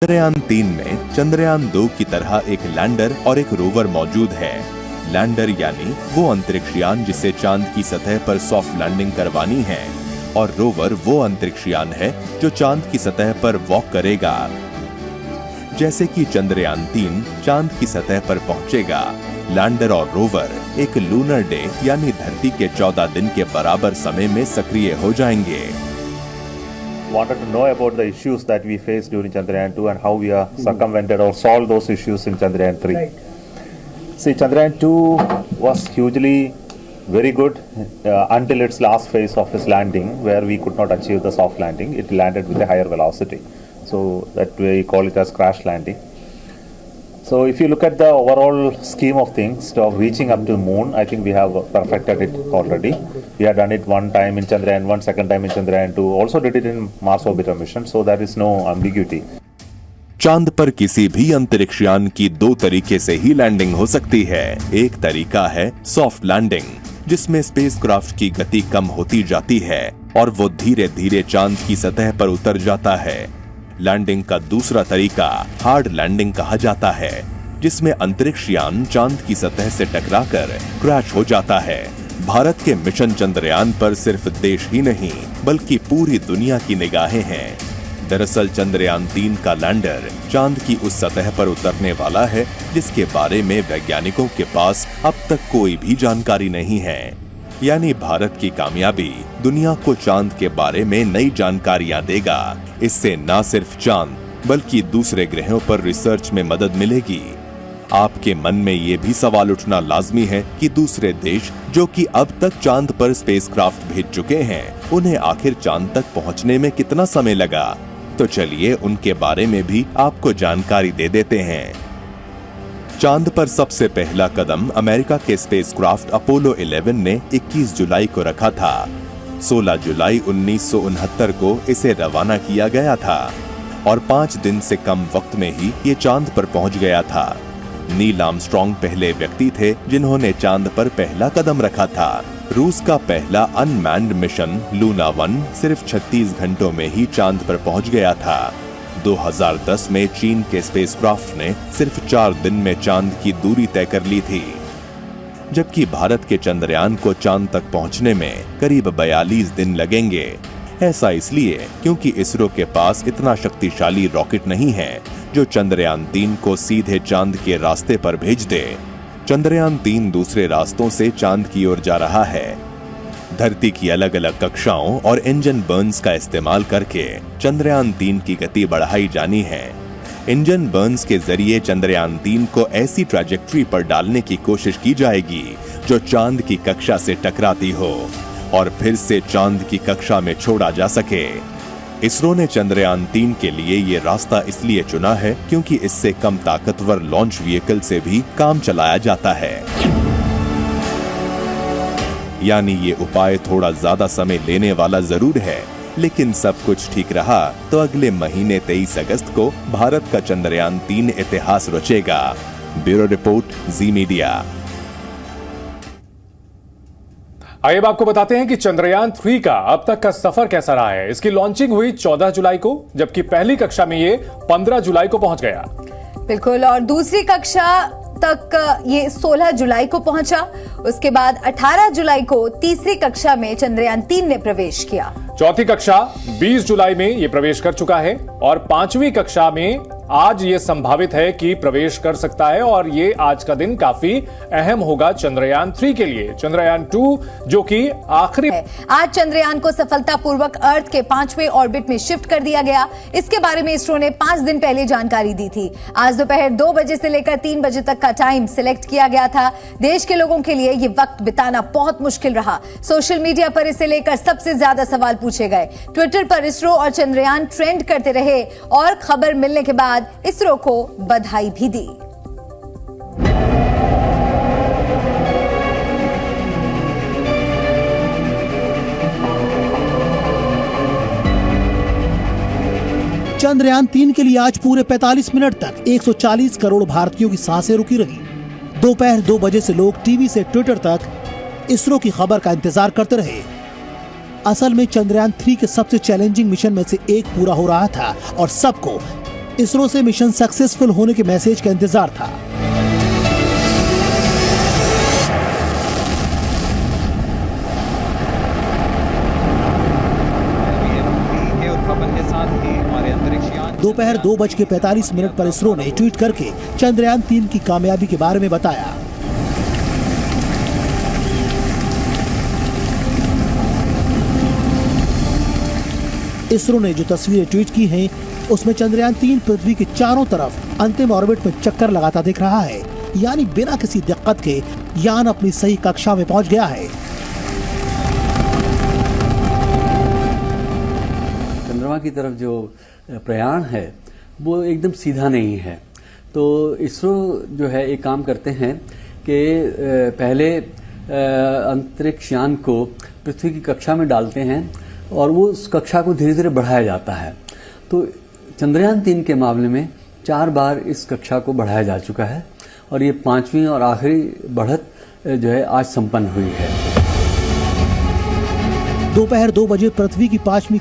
चंद्रयान-3 में चंद्रयान-2 की तरह एक लैंडर और एक रोवर मौजूद है। लैंडर यानी वो अंतरिक्षयान जिसे चांद की सतह पर सॉफ्ट लैंडिंग करवानी है, और रोवर वो अंतरिक्षयान है जो चांद की सतह पर वॉक करेगा। जैसे कि चंद्रयान-3 चांद की सतह पर पहुंचेगा, लैंडर और रोवर एक लूनर डे यानी धरती के 14 दिन के बराबर समय में सक्रिय हो जाएंगे। Wanted to know about the issues that we faced during Chandrayaan-2 and how we are circumvented or solved those issues in Chandrayaan-3. Right. See, Chandrayaan-2 was hugely very good until its last phase of its landing, where we could not achieve the soft landing. It landed with a higher velocity, so that we call it as crash landing. So if you look at the overall scheme of things of reaching up to the moon, I think we have perfected it already. We have done it one time in Chandrayaan-1, second time in Chandrayaan-2, also did it in Mars orbiter mission, so there is no ambiguity. चांद पर किसी भी अंतरिक्षयान की दो तरीके से ही landing हो सकती है। एक तरीका है सॉफ्ट लैंडिंग, जिसमें स्पेसक्राफ्ट की गति कम होती जाती है और वो धीरे धीरे चांद की सतह पर उतर जाता है। लैंडिंग का दूसरा तरीका हार्ड लैंडिंग कहा जाता है, जिसमें अंतरिक्षयान चांद की सतह से टकराकर क्रैश हो जाता है। भारत के मिशन चंद्रयान पर सिर्फ देश ही नहीं बल्कि पूरी दुनिया की निगाहें हैं। दरअसल चंद्रयान-3 का लैंडर चांद की उस सतह पर उतरने वाला है जिसके बारे में वैज्ञानिकों के पास अब तक कोई भी जानकारी नहीं है। यानी भारत की कामयाबी दुनिया को चांद के बारे में नई जानकारियां देगा। इससे न सिर्फ चांद बल्कि दूसरे ग्रहों पर रिसर्च में मदद मिलेगी। आपके मन में ये भी सवाल उठना लाजमी है कि दूसरे देश जो कि अब तक चांद पर स्पेसक्राफ्ट भेज चुके हैं, उन्हें आखिर चांद तक पहुंचने में कितना समय लगा। तो चलिए उनके बारे में भी आपको जानकारी दे देते हैं। चांद पर सबसे पहला कदम अमेरिका के स्पेसक्राफ्ट अपोलो 11 ने 21 जुलाई को रखा था। 16 जुलाई 1969 को इसे रवाना किया गया था और 5 दिन से कम वक्त में ही ये चांद पर पहुंच गया था। नील आर्मस्ट्रांग पहले व्यक्ति थे जिन्होंने चांद पर पहला कदम रखा था। रूस का पहला अनमैन्ड मिशन लूना 1 सिर्फ 36 घंटों में ही चांद पर पहुंच गया था। 2010 में चीन के स्पेसक्राफ्ट ने सिर्फ 4 दिन में चांद की दूरी तय कर ली थी, जबकि भारत के चंद्रयान को चांद तक पहुंचने में करीब 42 दिन लगेंगे। ऐसा इसलिए क्योंकि इसरो के पास इतना शक्तिशाली रॉकेट नहीं है जो चंद्रयान-3 को सीधे चांद के रास्ते पर भेज दे। चंद्रयान-3 दूसरे रास्तों से चांद की ओर जा रहा है। धरती की अलग अलग कक्षाओं और इंजन बर्न्स का इस्तेमाल करके चंद्रयान-3 की गति बढ़ाई जानी है। इंजन बर्न्स के जरिए चंद्रयान-3 को ऐसी ट्रैजेक्टरी पर डालने की कोशिश की जाएगी जो चांद की कक्षा से टकराती हो और फिर से चांद की कक्षा में छोड़ा जा सके। इसरो ने चंद्रयान-3 के लिए ये रास्ता इसलिए चुना है क्योंकि इससे कम ताकतवर लॉन्च व्हीकल से भी काम चलाया जाता है। यानी ये उपाय थोड़ा ज्यादा समय लेने वाला जरूर है, लेकिन सब कुछ ठीक रहा तो अगले महीने 23 अगस्त को भारत का चंद्रयान-3 इतिहास रचेगा। ब्यूरो रिपोर्ट, जी मीडिया। आइए अब आपको बताते हैं कि चंद्रयान-3 का अब तक का सफर कैसा रहा है। इसकी लॉन्चिंग हुई 14 जुलाई को, जबकि पहली कक्षा में ये 15 जुलाई को पहुंच गया। बिल्कुल, और दूसरी कक्षा तक ये 16 जुलाई को पहुंचा। उसके बाद 18 जुलाई को तीसरी कक्षा में चंद्रयान-3 ने प्रवेश किया। चौथी कक्षा 20 जुलाई में ये प्रवेश कर चुका है और 5वीं कक्षा में आज ये संभावित है कि प्रवेश कर सकता है और ये आज का दिन काफी अहम होगा चंद्रयान-3 के लिए। चंद्रयान-2 जो कि आखिरी आज चंद्रयान को सफलतापूर्वक अर्थ के 5वें ऑर्बिट में शिफ्ट कर दिया गया। इसके बारे में इसरो ने 5 दिन पहले जानकारी दी थी। आज दोपहर 2 बजे से लेकर 3 बजे तक का टाइम सिलेक्ट किया गया था। देश के लोगों के लिए ये वक्त बिताना बहुत मुश्किल रहा। सोशल मीडिया पर इसे लेकर सबसे ज्यादा सवाल पूछे गए। ट्विटर पर इसरो और चंद्रयान ट्रेंड करते रहे और खबर मिलने के बाद इसरो को बधाई भी दी। चंद्रयान-3 के लिए आज पूरे 45 मिनट तक 140 करोड़ भारतीयों की सांसें रुकी रही। दोपहर 2 बजे से लोग टीवी से ट्विटर तक इसरो की खबर का इंतजार करते रहे। असल में चंद्रयान-3 के सबसे चैलेंजिंग मिशन में से एक पूरा हो रहा था और सबको इसरो से मिशन सक्सेसफुल होने के मैसेज का इंतजार था। दोपहर 2:45 पर इसरो ने ट्वीट करके चंद्रयान 3 की कामयाबी के बारे में बताया। इसरो ने जो तस्वीरें ट्वीट की हैं, उसमें चंद्रयान 3 पृथ्वी के चारों तरफ अंतिम ऑर्बिट में चक्कर लगाता दिख रहा है, यानी बिना किसी दिक्कत के यान अपनी सही कक्षा में पहुंच गया है। चंद्रमा की तरफ जो प्रयाण है वो एकदम सीधा नहीं है, तो इसरो जो है एक काम करते हैं कि पहले अंतरिक्ष यान को पृथ्वी की कक्षा में डालते हैं और वो उस कक्षा को धीरे धीरे बढ़ाया जाता है। तो चंद्रयान 3 के मामले में 4 बार इस कक्षा को बढ़ाया जा चुका है और ये 5वीं और आखिरी बढ़त जो है आज संपन्न हुई है। दोपहर 2 बजे पृथ्वी की 5वीं